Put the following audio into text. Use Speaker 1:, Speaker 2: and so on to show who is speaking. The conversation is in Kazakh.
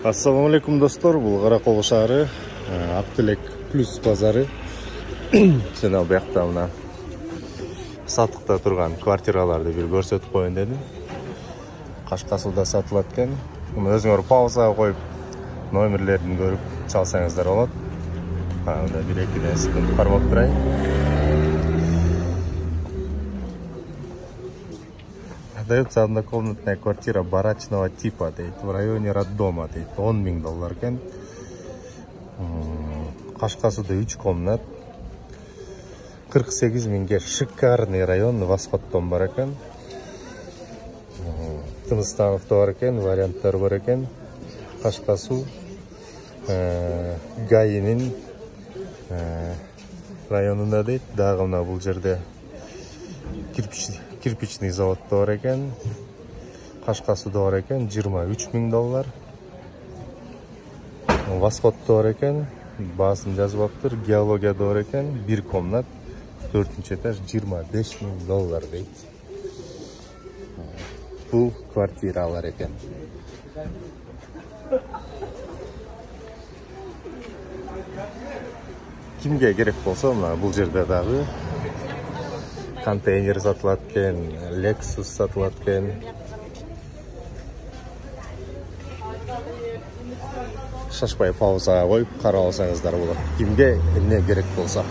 Speaker 1: Ассаламу алейкум достор, бұл Қарақол шары, Ақтілек плюс базары. Жана бұяқта мына сатықта тұрған квартираларды бір көрсетіп қойын дедім. Қашқасуда сатылады екен. Өзіңер пауза қойып, номерлерін көріп çalсаңыздар болады. Анда бір екіден секунд қармап тұрайын. Дается однокомнатная квартира барачного типа, в районе роддома, $10 000 кен. Қашқасуда 3 комнат, 48 000-ге шикарный район, Восходтон бар екен. Тыныстановта бар екен, варианттар бар екен. Қашқасу Гайының районында дейді, дағымна бұл жерде кирпичный заводта бар екен. Қашқасуда бар екен, $23 000. Восходта бар екен, басын жазып аптыр. Геологияда бар екен, 1 комнат, 4-ші этаж, $25 000 дейді. Бұл квартиралар екен. Кімге керек болса, бұл жерде дағы контейнер сатылады екен, Lexus сатылады екен. Шашпай паузаға қойып қарап алсаңыздар болады. Кімге не керек болса.